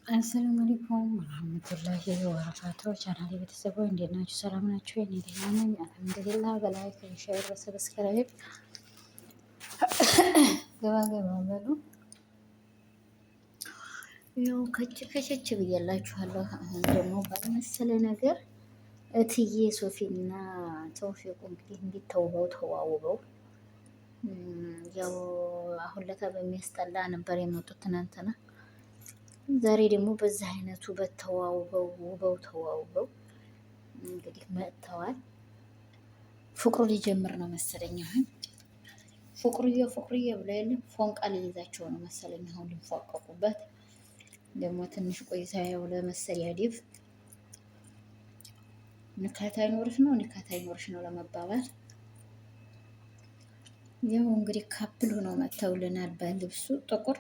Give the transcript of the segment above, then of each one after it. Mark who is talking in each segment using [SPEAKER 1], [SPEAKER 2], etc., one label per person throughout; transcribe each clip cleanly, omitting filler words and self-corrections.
[SPEAKER 1] አሰላሙ አለይኩም ወራህመቱላሂ ወበረካቱህ። ቻናሌ ቤተሰቦች እንዴት ናችሁ? ሰላም ናችሁ? እኔ ደህና ነኝ አልሐምዱሊላህ። በላይክ ሼር፣ በሰብስክራይብ ገባ ገባ በሉ። ያው ከቸከቸች ብያላችኋለሁ። አሁን ደግሞ ባልመሰለ ነገር እትዬ ሶፊና ተውፊቁ እንግዲህ እንዲተውበው ተዋውበው ያው አሁን ለታ በሚያስጠላ ነበር የመጡት ትናንትና። ዛሬ ደግሞ በዚህ አይነቱ ውበው ተዋውበው እንግዲህ መጥተዋል። ፍቅሩ ሊጀምር ነው መሰለኝ። አሁን ፍቅሩዬ ብሎ የለም ፎንቃ ሊይዛቸው ነው መሰለኝ። አሁን ሊፏቀቁበት ደግሞ ትንሽ ቆይታ ያው ለመሰዳደብ ንካት አይኖርሽ ነው ለመባባል ያው እንግዲህ ካፕል ሆነው መጥተውልናል። በልብሱ ጥቁር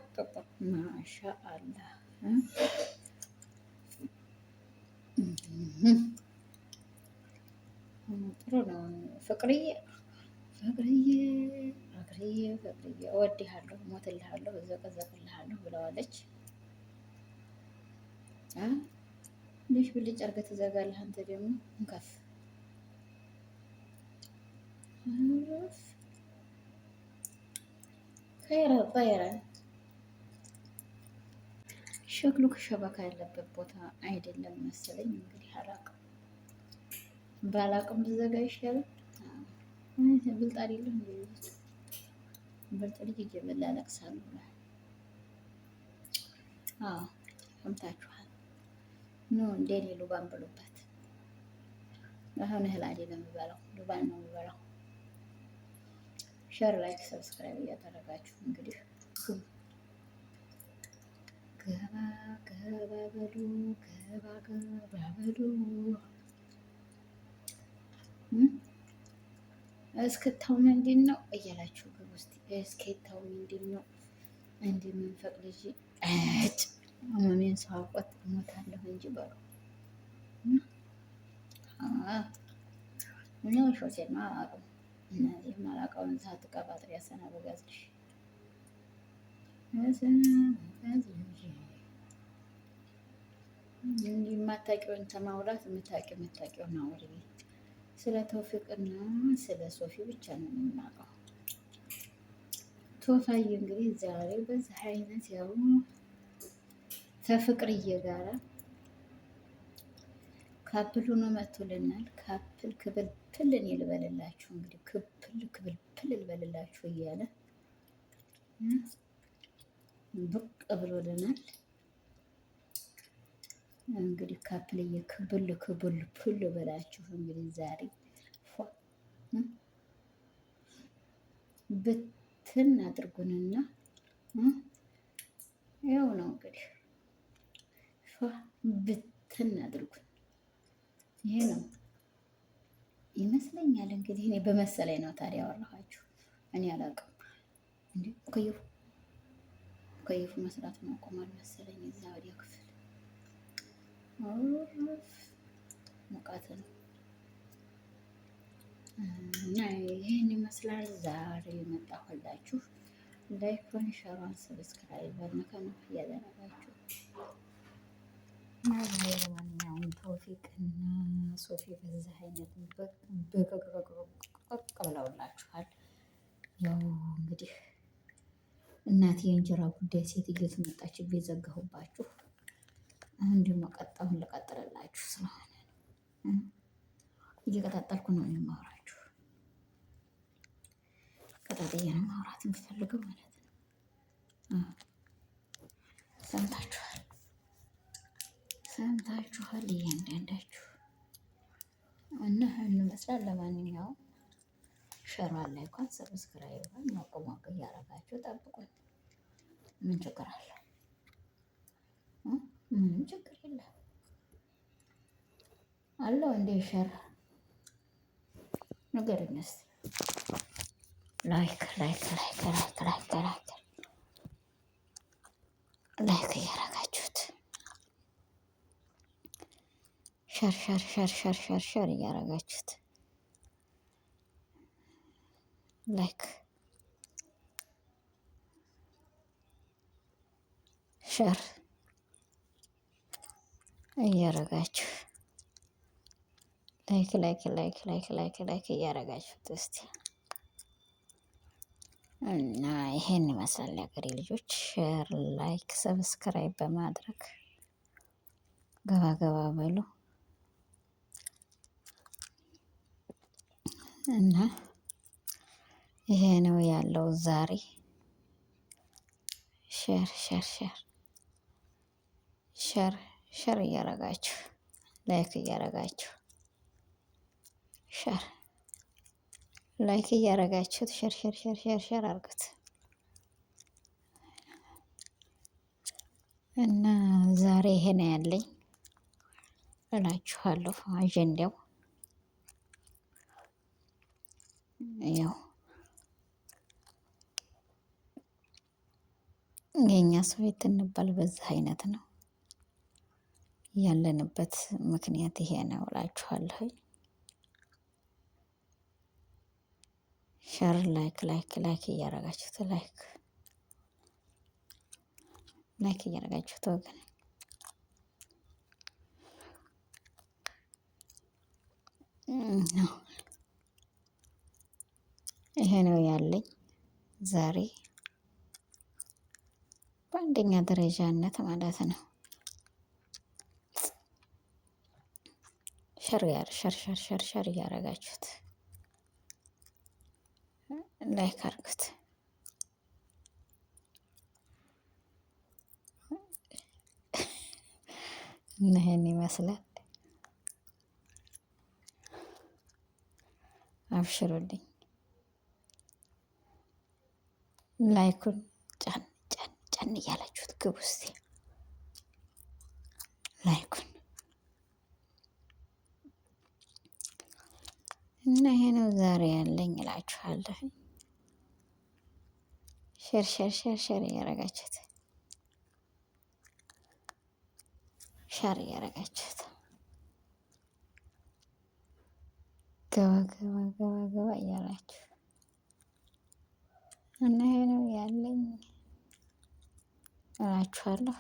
[SPEAKER 1] ማሻአላህ ጥሩ ነው። ፍቅርዬ እወድሃለሁ፣ ሞትልሃለሁ፣ እዘቀዘቅልሃለሁ ብለዋለች። ልጅ ብልጭ አድርገህ ትዘጋለህ። አንተ ደግሞ እንከፍ ከይረ ሸክሉ ከሸበካ ያለበት ቦታ አይደለም መሰለኝ። እንግዲህ ባላቅም ብዘጋ ይሻላል። ብልጥ አይደለም ብልጥ ልጅ እየበላ ያለቅሳል። ሰምታችኋል። ኖ እንደኔ ሉባን ብሉበት። አሁን እህል አይደለም የምበላው ሉባን ነው የምበላው። ሸር ላይክ ሰብስክራይብ እያደረጋችሁ እንግዲህ ገባ በሉ እስክታው ምንድን ነው እያላችሁ ግብ ውስጥ እስክታው ምንድን ነው እንደምንፈቅ ልጅ አመሜን ሳውቆት እሞታለሁ እንጂ በሉ እኔ ሾሴማ አላውቅም። እነዚህ ማላውቀውን ዛት ቀባጥሪ ያሰናበጋዝልሽ የማታውቂውን ተማውራት የምታውቂውን አውሪ። ስለ ተውፊቅና ስለ ሶፊ ብቻ ነው የምናውቀው። ቶፋዬ እንግዲህ ዛሬ በዚህ አይነት ያው ተፍቅርዬ ጋራ ካፕል ሆኖ መጥቶልናል። ካፕል ክብል ፕልን ይልበልላችሁ እንግዲህ ክብል ፕል ይልበልላችሁ እያለ ብቅ ብሎልናል። እንግዲህ ካፕልዬ ክብል ፕል በላችሁ እንግዲህ ዛሬ ብትን አድርጉንና ያው ነው እንግዲህ ብትን አድርጉን። ይሄ ነው ይመስለኛል። እንግዲህ እኔ በመሰለኝ ነው ታዲያ ያወራኋችሁ። እኔ አላውቅም። እንዴ ከይፉ መስራት ነው ቆማል መሰለኝ። እዛ ወዲያ ክፍል ሙቀት ነው እና ይህን ይመስላል ዛሬ የመጣሁላችሁ። ላይክን፣ ሸሯን፣ ሰብስክራይብ በመከኑ እያደረጋችሁ ለማንኛውም ተውፊቅና ሶፊ በዚህ አይነት በቅቅ ብለውላችኋል። ያው እንግዲህ እናቴ የእንጀራ ጉዳይ ሴትዮ ትመጣችብኝ ዘጋሁባችሁ። አሁን ደግሞ ቀጣሁን ልቀጥልላችሁ ስለሆነ ነው። እየቀጣጠልኩ ነው የማወራችሁ። ቀጣጥዬ ነው ማውራት የምፈልገው ማለት ነው። ሰምታችኋል እያንዳንዳችሁ እና እንመስላል። ለማንኛውም ሸሯን ላይ እንኳን ሰብስክራይብ ሞቅ እያረጋችሁ ጠብቁኝ። ምን ችግር አለ? ምንም ችግር የለም አለው እንዴ ሸር ንገረኝ እስኪ። ላይክ እያረጋችሁት ሸር እያረጋችሁት ላይክ ሸር እያረጋችሁ ላይክ ላይክ ላይክ ላይክ ላይክ ላይክ እያረጋችሁት እስቲ እና ይሄን ይመስላል የሀገሬ ልጆች። ሼር ላይክ ሰብስክራይብ በማድረግ ገባ ገባ በሉ እና ይሄ ነው ያለው ዛሬ። ሼር ሼር ሼር ሸር ሸር እያረጋችሁ ላይክ እያረጋችሁ ሸር ላይክ እያረጋችሁት ሸር ሸር ሸር ሸር ሸር አርጉት እና ዛሬ ይሄ ነው ያለኝ እላችኋለሁ። አጀንዳው ያው የኛ ሰው የትንባል በዚህ አይነት ነው ያለንበት ምክንያት ይሄ ነው እላችኋለሁ። ሸር ላይክ ላይክ ላይክ እያረጋችሁት ላይክ ላይክ እያረጋችሁት ወገን ይሄ ነው ያለኝ ዛሬ በአንደኛ ደረጃነት ማለት ነው። ሸር ሸር ሸር ሸር ሸር እያረጋችሁት ላይክ አርጉት እና ይሄን ይመስላል። አብሽሩልኝ። ላይኩን ጫን ጫን ጫን እያላችሁት ግቡ እስቲ ላይኩን እና ይሄ ነው ዛሬ ያለኝ እላችኋለሁ። ሼር ሼር ሼር ሼር እያረጋችሁት ሼር እያረጋችሁት ገባ ገባ ገባ ገባ እያላችሁ እና ይሄ ነው ያለኝ እላችኋለሁ።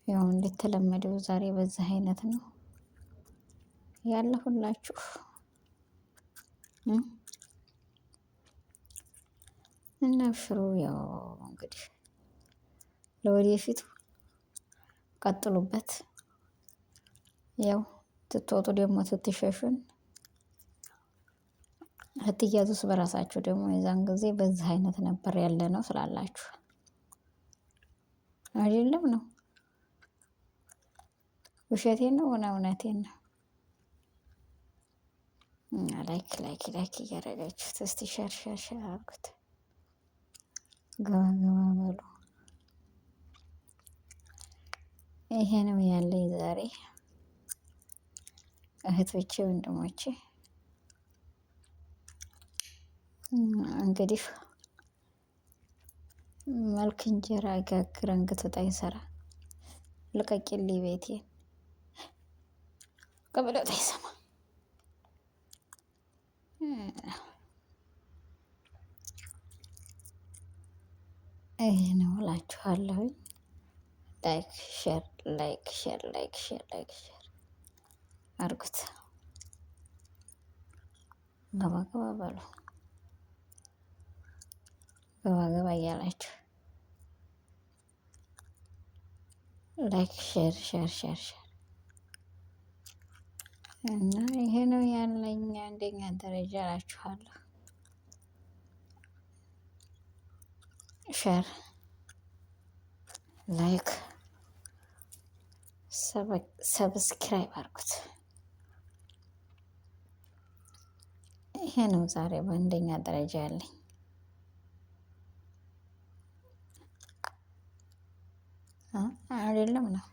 [SPEAKER 1] ያው እንደተለመደው ዛሬ በዚህ አይነት ነው ያለሁላችሁ። እና አብሽሩ። ያው እንግዲህ ለወደፊቱ ቀጥሉበት። ያው ትትወጡ ደግሞ ትትሸሹን ህትያዙስ በራሳችሁ ደግሞ የዛን ጊዜ በዚህ አይነት ነበር ያለ ነው ስላላችሁ አይደለም ነው። ውሸቴን ነው እና እውነቴን ነው። ላይክ ላይክ ላይክ እያረጋችሁት እስቲ ሸር ሸር ሸር አርጉት። ገባ ገባ በሉ። ይሄ ነው ያለኝ ዛሬ እህቶቼ ወንድሞቼ። እንግዲህ መልክ እንጀራ ጋግር አንገት ወጣ ይሰራ ልቀቂልኝ ቤቴን ቀበለጣ ይሰማ ይሄ ነው እላችኋለሁ። ላይክ ሼር ላይክ ሼር ላይክ ሼር ላይክ ሼር አርጉት። ገባ ገባ በሉ። ገባ ገባ እያላችሁ ላይክ ሼር ሼር ሼር ሼር እና ይሄ ነው ያለኝ አንደኛ ደረጃ እላችኋለሁ። ሼር ላይክ ሰብስክራይብ አርጉት። ይሄ ነው ዛሬ በአንደኛ ደረጃ ያለኝ። አይደለም ነው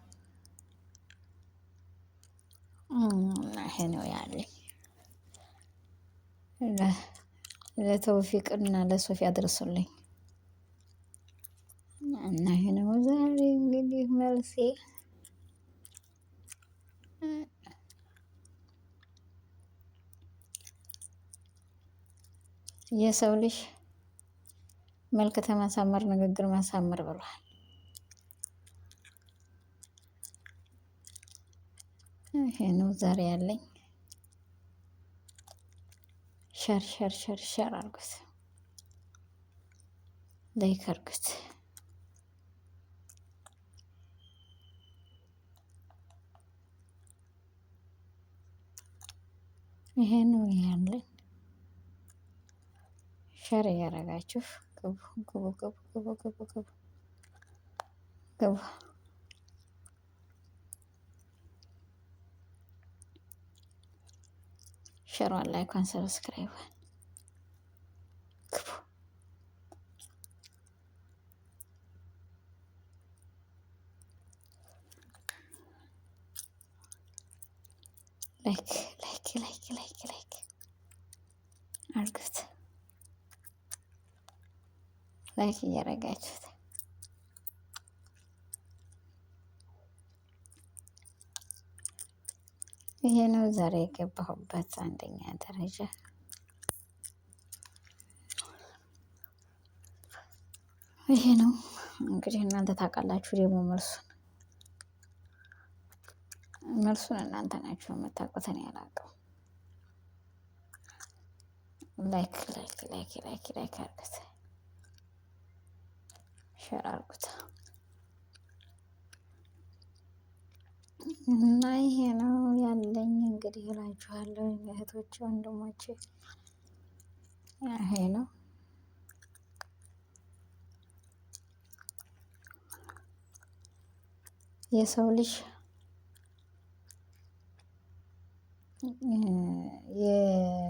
[SPEAKER 1] ይሄ ነው ያለኝ። ለተውፊቅና ለሶፊ አድርሱልኝ እና ይሄ ነው ዛሬ እንግዲህ መልሴ። የሰው ልጅ መልክ ተማሳመር ንግግር ማሳመር ብሏል። ይሄ ነው ዛሬ ያለኝ። ሸር ሸር ሸር ሸር አርጉት፣ ላይክ አርጉት። ይሄ ነው ያለኝ። ሸር እያረጋችሁ ግቡ ግቡ ግቡ ግቡ ግቡ ግቡ ግቡ። ሸሯን ላይኳን ሰብስክራይቧን ግቡ። ላይክ ላይክ ላይክ ላይክ ላይክ አርጉት። ላይክ እያረጋችሁት ይሄ ነው ዛሬ የገባሁበት አንደኛ ደረጃ። ይሄ ነው እንግዲህ እናንተ ታውቃላችሁ። ደግሞ መልሱን እናንተ ናችሁ የምታውቁት፣ እኔ አላውቅም። ላይክ ላይክ ላይክ ላይክ ላይክ አርጉት፣ ሸር አርጉት እና ይሄ ነው ያለኝ እንግዲህ እላችኋለሁ እህቶቼ ወንድሞቼ፣ ይሄ ነው የሰው ልጅ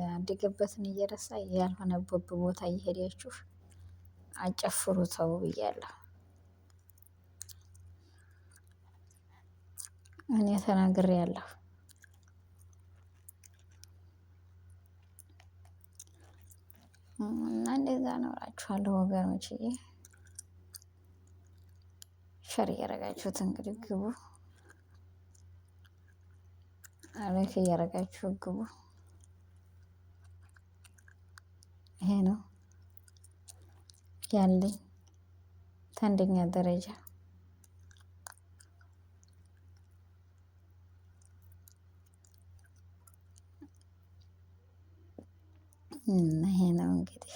[SPEAKER 1] ያደገበትን እየረሳ ያልሆነበት ቦታ እየሄዳችሁ አጨፍሩ ተው ብያለሁ። እኔ ተናግሬያለሁ እና እንደዛ ነው እላችኋለሁ ወገኖችዬ። ሸር እያረጋችሁት እንግዲህ ግቡ፣ ላይክ እያረጋችሁ ግቡ። ይሄ ነው ያለኝ ከአንደኛ ደረጃ። ይሄ ነው እንግዲህ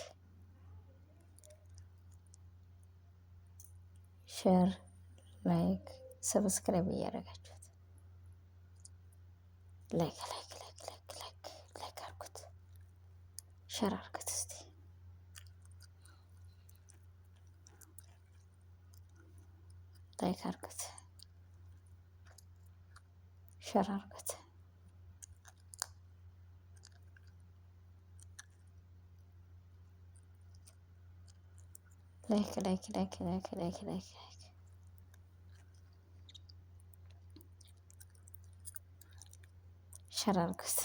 [SPEAKER 1] ሸር ላይክ ሰብስክራይብ እያደረጋችሁት ላይክ ላይክ ላይክ ላይክ ላይክ ላይክ አርጉት፣ ሸር አርጉት። እስቲ ላይክ አርጉት፣ ሸር አርጉት። ላይክ ላይክ ላይክ ላይክ ላይክ ላይክ ሸር አርጉት።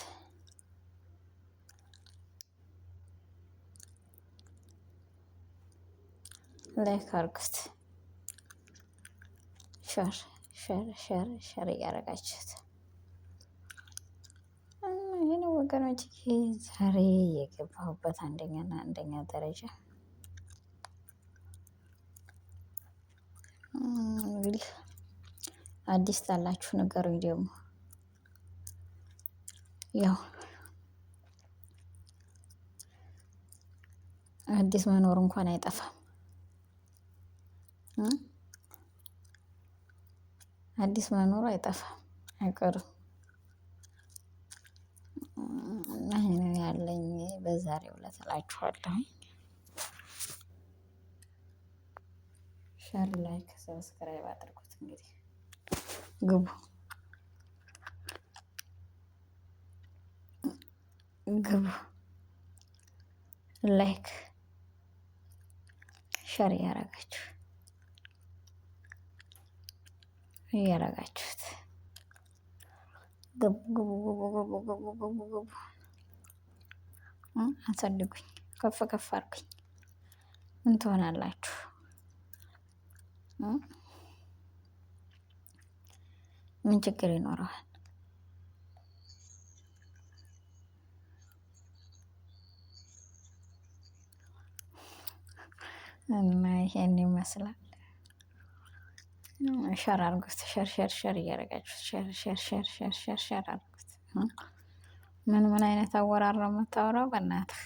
[SPEAKER 1] ላይክ አርጉት፣ ሸር ሸር ሸር ሸር እያረጋችሁት ይሄ ነው ወገኖች። ዛሬ የገባሁበት አንደኛና አንደኛ ደረጃ እንግዲህ አዲስ ታላችሁ ነገሩኝ። ደግሞ ያው አዲስ መኖር እንኳን አይጠፋም። አዲስ መኖሩ አይጠፋም አይቀርም። እና ይሄ ነው ያለኝ በዛሬው ዕለት እላችኋለሁ። ሸር ላይክ ሰብስክራይብ አድርጉት። እንግዲህ ግቡ ግቡ፣ ላይክ ሸር እያረጋችሁት ግቡ ግቡ ግቡ ግቡ ግቡ ግቡ። አሳድጉኝ፣ ከፍ ከፍ አድርጉኝ። ምን ትሆናላችሁ? ምን ችግር ይኖረዋል? እና ይሄን ይመስላል። ሸር አድርጉት። ሸር ሸር ሸር እያደረጋችሁት ሸር ሸር ሸር ሸር ሸር ሸር አድርጉት። ምን አይነት አወራር ነው የምታወራው? በእናትህ